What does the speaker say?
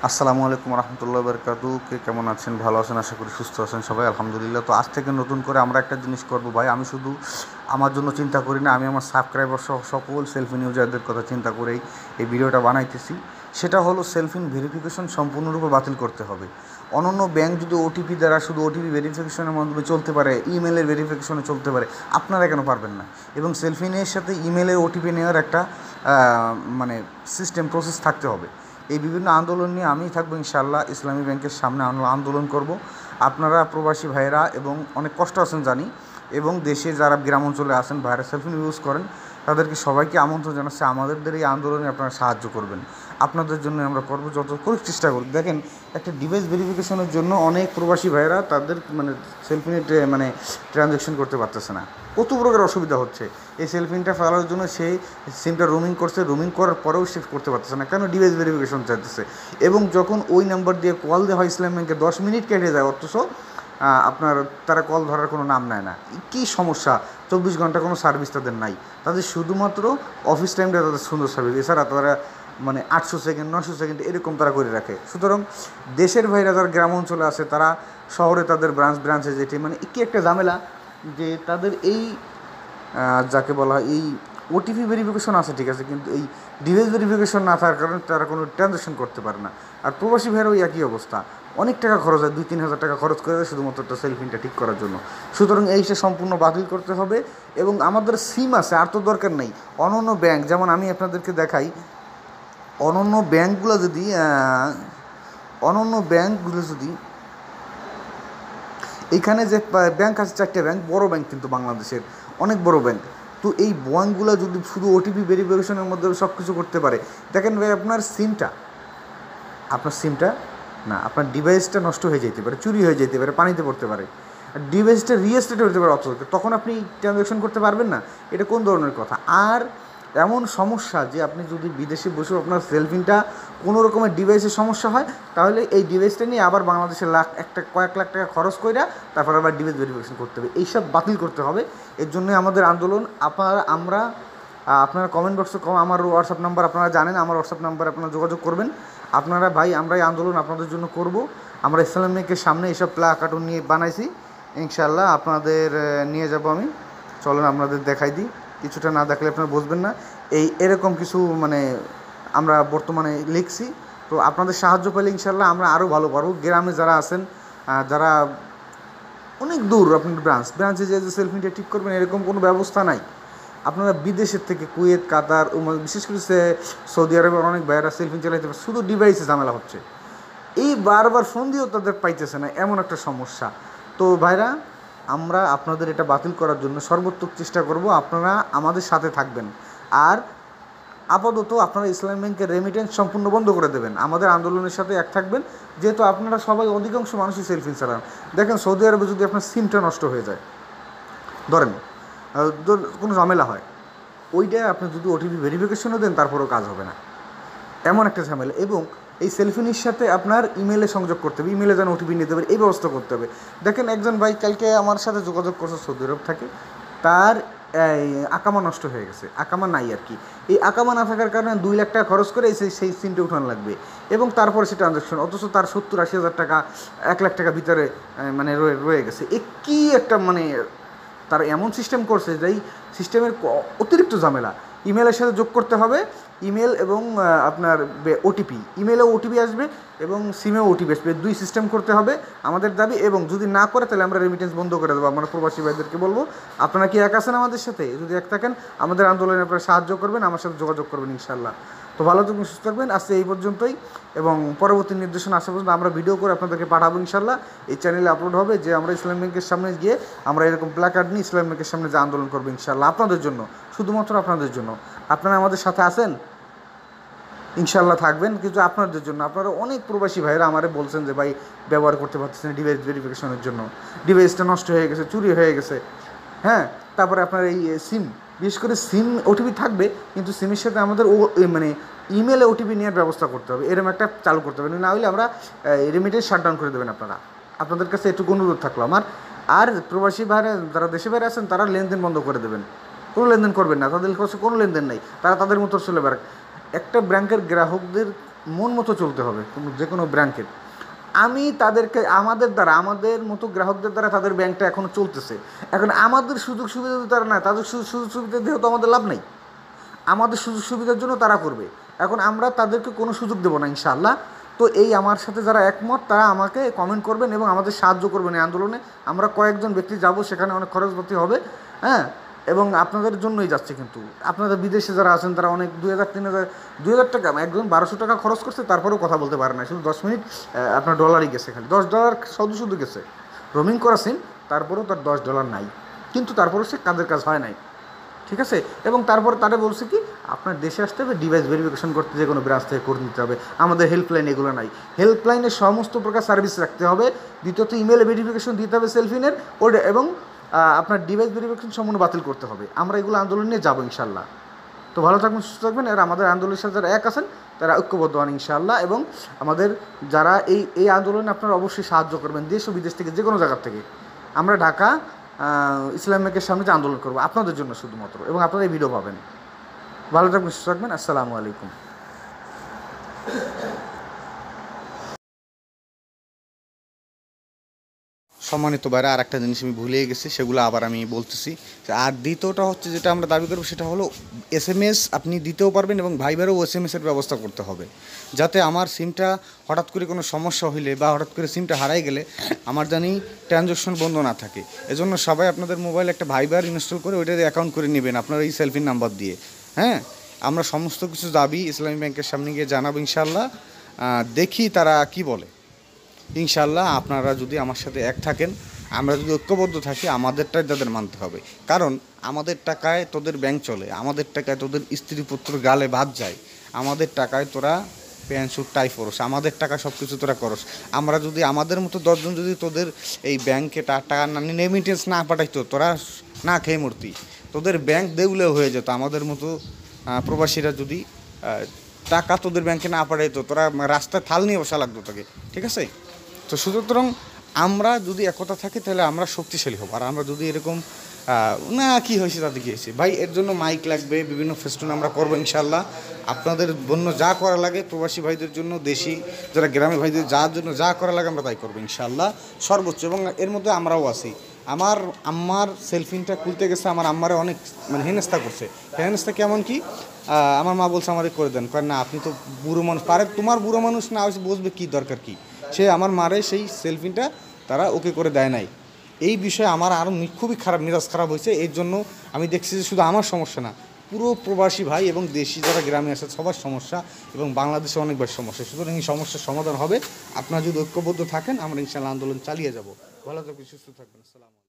আসসালামু আলাইকুম রহমতুল্লাহ বরকাতু। কে কেমন আছেন? ভালো আছেন? আশা করি সুস্থ আছেন সবাই, আলহামদুলিল্লাহ। তো আজ থেকে নতুন করে আমরা একটা জিনিস করব ভাই। আমি শুধু আমার জন্য চিন্তা করি না, আমি আমার সাবস্ক্রাইবার সহ সকল সেলফিন ইউজারদের কথা চিন্তা করেই এই ভিডিওটা বানাইতেছি। সেটা হলো সেলফিন ভেরিফিকেশন সম্পূর্ণরূপে বাতিল করতে হবে। অন্যান্য ব্যাংক যদি ওটিপি দ্বারা শুধু ওটিপি ভেরিফিকেশনের মাধ্যমে চলতে পারে, ইমেলের ভেরিফিকেশনে চলতে পারে, আপনারা কেন পারবেন না? এবং সেলফিনের সাথে ইমেলের ওটিপি নেওয়ার একটা মানে সিস্টেম প্রসেস থাকতে হবে। এই বিভিন্ন আন্দোলন নিয়ে আমিই থাকবো ইনশাআল্লাহ। ইসলামী ব্যাংকের সামনে আমরা আন্দোলন করব। আপনারা প্রবাসী ভাইয়েরা এবং অনেক কষ্ট আছেন জানি, এবং দেশে যারা গ্রাম অঞ্চলে আছেন ভাইয়েরা সেলফোন ইউজ করেন, তাদেরকে সবাইকে আমন্ত্রণ জানাচ্ছি আমাদের এই আন্দোলনে আপনারা সাহায্য করবেন। আপনাদের জন্য আমরা করব, যত করে চেষ্টা করি। দেখেন, একটা ডিভাইস ভেরিফিকেশনের জন্য অনেক প্রবাসী ভাইয়েরা তাদের সেলফিনে ট্রানজ্যাকশন করতে পারতেছে না। কত প্রকার অসুবিধা হচ্ছে। এই সেলফিনটা ফেলার জন্য সেই সিমটা রোমিং করছে, রোমিং করার পরেও সে করতে পারতেছে না, কেন? ডিভাইস ভেরিফিকেশন চাইতেছে। এবং যখন ওই নাম্বার দিয়ে কল দেওয়া হয় ইসলাম ব্যাংকে, 10 মিনিট কেটে যায়, অথচ আপনার তারা কল ধরার কোনো নাম নেয় না। কী সমস্যা! 24 ঘন্টা কোনো সার্ভিস তাদের নাই। তাদের শুধুমাত্র অফিস টাইমটা তাদের সুন্দর সার্ভিস, এছাড়া তারা 800 সেকেন্ড 900 সেকেন্ড এরকম তারা করে রাখে। সুতরাং দেশের বাইরে যারা গ্রাম অঞ্চলে আছে, তারা শহরে তাদের ব্রাঞ্চে যেটি কী একটা ঝামেলা, যে তাদের এই যাকে বলা হয় এই ওটিপি ভেরিফিকেশন আছে, ঠিক আছে, কিন্তু এই ডিভাইস ভেরিফিকেশন না থাকার কারণে তারা কোনো ট্রানজ্যাকশন করতে পারে না। আর প্রবাসী ভাইয়েরও একই অবস্থা। অনেক টাকা খরচ হয়, 2-3 হাজার টাকা খরচ করে দেয় শুধুমাত্র একটা সেলফিনটা ঠিক করার জন্য। সুতরাং এইটা সম্পূর্ণ বাতিল করতে হবে। এবং আমাদের সিম আছে, আর তো দরকার নেই। অন্যান্য ব্যাংক, যেমন আমি আপনাদেরকে দেখাই, অন্যান্য ব্যাংকগুলো যদি এইখানে যে ব্যাংক আছে, 4টে ব্যাংক, বড় ব্যাংক কিন্তু বাংলাদেশের, অনেক বড় ব্যাংক। তো এই ব্যাংকগুলো যদি শুধু ওটিপি ভেরিফিকেশনের মধ্যে সব কিছু করতে পারে, দেখেন ভাই, আপনার সিমটা না, আপনার ডিভাইসটা নষ্ট হয়ে যেতে পারে, চুরি হয়ে যেতে পারে, পানিতে পড়তে পারে, আর ডিভাইসটা রিস্টার্ট হতে পারে, অথচ তখন আপনি ট্রানজ্যাকশন করতে পারবেন না। এটা কোন ধরনের কথা? আর এমন সমস্যা যে আপনি যদি বিদেশে বসেও আপনার সেলফিনটা কোনো রকমের ডিভাইসের সমস্যা হয়, তাহলে এই ডিভাইসটা নিয়ে আবার বাংলাদেশে কয়েক লাখ টাকা খরচ করে তারপর আবার ডিভাইস ভেরিফিকেশন করতে হবে। এইসব বাতিল করতে হবে। এর জন্যই আমাদের আন্দোলন। আপনারা কমেন্ট বক্সে আমার হোয়াটসঅ্যাপ নাম্বার আপনারা জানেন, আমার হোয়াটসঅ্যাপ নাম্বারে আপনারা যোগাযোগ করবেন। আপনারা ভাই, আমরা এই আন্দোলন আপনাদের জন্য করব। আমরা ইসলাম ব্যাংকের সামনে এইসব কার্টুন নিয়ে বানাইছি, ইনশাআল্লাহ আপনাদের নিয়ে যাব আমি। চলেন আপনাদের দেখাই দিই। কিছুটা না দেখলে আপনারা বুঝবেন না। এরকম কিছু আমরা বর্তমানে লিখছি। তো আপনাদের সাহায্য পেলে ইনশাআল্লাহ আমরা আরও ভালো পারবো। গ্রামে যারা আছেন, যারা অনেক দূর, আপনার ব্রাঞ্চে যে সেলফিনটা ঠিক করবেন এরকম কোনো ব্যবস্থা নাই। আপনারা বিদেশের থেকে কুয়েত, কাতার, বিশেষ করে সৌদি আরবের অনেক ভাইয়েরা সেলফিন চালাইতে পারে, শুধু ডিভাইসে ঝামেলা হচ্ছে। এই বারবার ফোন দিয়েও তাদের পাইতেছে না, এমন একটা সমস্যা। তো ভাইরা, আমরা আপনাদের এটা বাতিল করার জন্য সর্বোত্তম চেষ্টা করব। আপনারা আমাদের সাথে থাকবেন। আর আপাতত আপনারা ইসলামী ব্যাংকের রেমিটেন্স সম্পূর্ণ বন্ধ করে দেবেন, আমাদের আন্দোলনের সাথে এক থাকবেন। যেহেতু আপনারা সবাই, অধিকাংশ মানুষই সেলফিন চালান। দেখেন, সৌদি আরবে যদি আপনার সিমটা নষ্ট হয়ে যায়, ধরেন কোনো ঝামেলা হয়, ওইটা আপনি যদি ওটিপি ভেরিফিকেশনও দেন, তারপরেও কাজ হবে না, এমন একটা ঝামেলা। এবং এই সেলফিনের সাথে আপনার ইমেলে সংযোগ করতে হবে, ইমেলে যেন ওটিপি নিতে পারে, এই ব্যবস্থা করতে হবে। দেখেন, একজন ভাই কালকে আমার সাথে যোগাযোগ করছে, সৌদি আরব থাকে, তার আকামা নষ্ট হয়ে গেছে, আকামা নাই আর কি। এই আকামা না থাকার কারণে 2 লাখ টাকা খরচ করে সেই সিমটা উঠানো লাগবে, এবং তারপরে সে ট্রানজ্যাকশন, অথচ তার 70-80 হাজার টাকা, 1 লাখ টাকা ভিতরে রয়ে গেছে। কী একটা তারা এমন সিস্টেম করছে যে এই সিস্টেমের অতিরিক্ত ঝামেলা। ইমেলের সাথে যোগ করতে হবে, ইমেল এবং আপনার ওটিপি, ইমেলেও ওটিপি আসবে এবং সিমেও ওটিপি আসবে, 2 সিস্টেম করতে হবে আমাদের দাবি। এবং যদি না করে, তাহলে আমরা রেমিটেন্স বন্ধ করে দেবো। আমরা প্রবাসী ভাইদেরকে বলবো, আপনারা কি এক আছেন আমাদের সাথে? যদি এক থাকেন, আমাদের আন্দোলনে আপনারা সাহায্য করবেন, আমার সাথে যোগাযোগ করবেন ইনশাআল্লাহ। তো ভালো থাকবেন, সুস্থ থাকবেন। আজকে এই পর্যন্তই, এবং পরবর্তী নির্দেশনা আসা পর্যন্ত আমরা ভিডিও করে আপনাদেরকে পাঠাবো ইনশাআল্লাহ। এই চ্যানেলে আপলোড হবে যে আমরা ইসলাম ব্যাংকের সামনে গিয়ে আমরা এরকম প্ল্যাকার্ড নিয়ে ইসলাম ব্যাংকের সামনে যে আন্দোলন করবো ইনশাআল্লাহ, আপনাদের জন্য, শুধুমাত্র আপনাদের জন্য। আপনারা আমাদের সাথে আছেন, ইনশাআল্লাহ থাকবেন, কিন্তু আপনাদের জন্য। আপনারা অনেক প্রবাসী ভাইরা আমারে বলছেন যে ভাই, ব্যবহার করতে পারতেছেন ডিভাইস ভেরিফিকেশনের জন্য, ডিভাইসটা নষ্ট হয়ে গেছে, চুরি হয়ে গেছে। হ্যাঁ, তারপরে আপনার এই সিম, বিশেষ করে সিম ওটিপি থাকবে, কিন্তু সিমের সাথে আমাদের ইমেলে ওটিপি নেওয়ার ব্যবস্থা করতে হবে, এরকম একটা চালু করতে হবে, না হলে আমরা রেমিটেন্স শাটডাউন করে দেবেন আপনারা। আপনাদের কাছে একটু অনুরোধ থাকলো আমার। আর প্রবাসী ভাইরা যারা দেশে বাইরে আছেন, তারা লেনদেন বন্ধ করে দেবেন, কোনো লেনদেন করবেন না, তাদের কাছে কোনো লেনদেন নেই, তারা তাদের মতো চলে বেড়াক। একটা ব্যাংকের গ্রাহকদের মন মতো চলতে হবে যে কোনো ব্যাংকের। আমি তাদেরকে আমাদের মতো গ্রাহকদের দ্বারা তাদের ব্যাংকটা এখনও চলতেছে। এখন আমাদের সুযোগ সুবিধা যদি তারা না, তাদের সুযোগ সুবিধা দিয়ে তো আমাদের লাভ নেই। আমাদের সুযোগ সুবিধার জন্য তারা করবে। এখন আমরা তাদেরকে কোনো সুযোগ দেবো না ইনশাআল্লাহ। তো এই আমার সাথে যারা একমত তারা আমাকে কমেন্ট করবেন এবং আমাদের সাহায্য করবেন এই আন্দোলনে। আমরা কয়েকজন ব্যক্তি যাব, সেখানে অনেক খরচপাতি হবে, হ্যাঁ, এবং আপনাদের জন্যই যাচ্ছে। কিন্তু আপনাদের বিদেশে যারা আছেন তারা অনেক 2000 3000 2000 টাকা, একজন 1200 টাকা খরচ করছে, তারপরেও কথা বলতে পারে না, শুধু 10 মিনিট আপনার ডলারই গেছে, খালি $10 শুধু গেছে রোমিং করা সিম, তারপরেও তার $10 নাই, কিন্তু তারপরেও সে কাজের কাজ হয় নাই, ঠিক আছে। এবং তারপর তারা বলছে কি আপনার দেশে আসতে হবে, ডিভাইস ভেরিফিকেশন করতে যে কোনো ব্রাঞ্চ থেকে করে নিতে হবে, আমাদের হেল্পলাইন এগুলো নাই। হেল্পলাইনে সমস্ত প্রকার সার্ভিস রাখতে হবে। দ্বিতীয়ত ইমেল ভেরিফিকেশন দিতে হবে সেলফিনের ওটা, এবং আপনার ডিভাইস ভেরিফিকেশন সম্পূর্ণ বাতিল করতে হবে। আমরা এগুলো আন্দোলন নিয়ে যাবো ইনশাল্লাহ। তো ভালো থাকবেন, সুস্থ থাকবেন। আর আমাদের আন্দোলনের সাথে যারা এক আছেন তারা ঐক্যবদ্ধ হন ইনশাআল্লাহ। এবং আমাদের যারা এই আন্দোলনে আপনারা অবশ্যই সাহায্য করবেন, দেশ ও বিদেশ থেকে যে কোনো জায়গার থেকে। আমরা ঢাকা ইসলাম ব্যাংকের সামনে যে আন্দোলন করবো আপনাদের জন্য শুধুমাত্র, এবং আপনারা এই ভিডিও পাবেন। ভালো থাকবেন, সুস্থ থাকবেন। আসসালামু আলাইকুম। সম্মানিত ভাইরা, আর একটা জিনিস আমি ভুলে গেছি, সেগুলো আবার আমি বলতেছি। আর দ্বিতীয়টা হচ্ছে যেটা আমরা দাবি করব, সেটা হলো SMS আপনি দিতেও পারবেন এবং ভাইবারও SMS-এর ব্যবস্থা করতে হবে, যাতে আমার সিমটা হঠাৎ করে কোনো সমস্যা হইলে বা হঠাৎ করে সিমটা হারাই গেলে আমার জানি ট্রানজ্যাকশন বন্ধ না থাকে। এজন্য সবাই আপনাদের মোবাইলে একটা ভাইবার ইনস্টল করে ওইটাতে অ্যাকাউন্ট করে নেবেন আপনার এই সেলফির নাম্বার দিয়ে। হ্যাঁ, আমরা সমস্ত কিছু দাবি ইসলামী ব্যাংকের সামনে গিয়ে জানাবো ইনশাআল্লাহ। দেখি তারা কি বলে। ইনশাআল্লাহ আপনারা যদি আমার সাথে এক থাকেন, আমরা যদি ঐক্যবদ্ধ থাকি, আমাদেরটাই তাদের মানতে হবে। কারণ আমাদের টাকায় তোদের ব্যাংক চলে, আমাদের টাকায় তোদের স্ত্রী পুত্র গালে ভাত যায়, আমাদের টাকায় তোরা প্যান্ট স্যুট টাই পরস, আমাদের টাকা সব কিছু তোরা করস। আমরা যদি আমাদের মতো 10 জন যদি তোদের এই ব্যাংকে টাকা রেমিটেন্স না পাঠাইতো, তোরা না খেয়ে মরতি, তোদের ব্যাংক দেউলেও হয়ে যেত। আমাদের মতো প্রবাসীরা যদি টাকা তোদের ব্যাংকে না পাঠাইতো, তোরা রাস্তায় থাল নিয়ে বসা লাগতো তোকে, ঠিক আছে। তো সুতরাং আমরা যদি একতা থাকি তাহলে আমরা শক্তিশালী হব। আর আমরা যদি এরকম না কী হয়েছে তাতে কী হয়েছে ভাই, এর জন্য মাইক লাগবে, বিভিন্ন ফেস্টুন আমরা করবো ইনশাআল্লাহ। আপনাদের জন্য যা করা লাগে, প্রবাসী ভাইদের জন্য, দেশি যারা গ্রামে ভাইদের যার জন্য যা করা লাগে আমরা তাই করবো ইনশাআল্লাহ সর্বোচ্চ। এবং এর মধ্যে আমরাও আছি। আমার আম্মার সেলফিনটা খুলতে গেছে, আমার আম্মারে অনেক হেনস্থা করছে। হেনস্থা কেমন কি, আমার মা বলছে আমারে করে দেন, কারণ না আপনি তো বুড়ো মানুষ, পারে তোমার বুড়ো মানুষ না হয়েছে বুঝবে কী দরকার কী। সে আমার মারে সেই সেলফিনটা তারা ওকে করে দেয় নাই। এই বিষয়ে আমার আরও খুবই খারাপ, মেজাজ খারাপ হয়েছে। এর জন্য আমি দেখছি যে শুধু আমার সমস্যা না, পুরো প্রবাসী ভাই এবং দেশি যারা গ্রামে আসে সবার সমস্যা, এবং বাংলাদেশে অনেকবার সমস্যা। সুতরাং এই সমস্যার সমাধান হবে আপনারা যদি ঐক্যবদ্ধ থাকেন। আমরা ইনশাআল্লাহ আন্দোলন চালিয়ে যাব। ভালো থাকবেন, সুস্থ থাকবেন। আসসালামু আলাইকুম।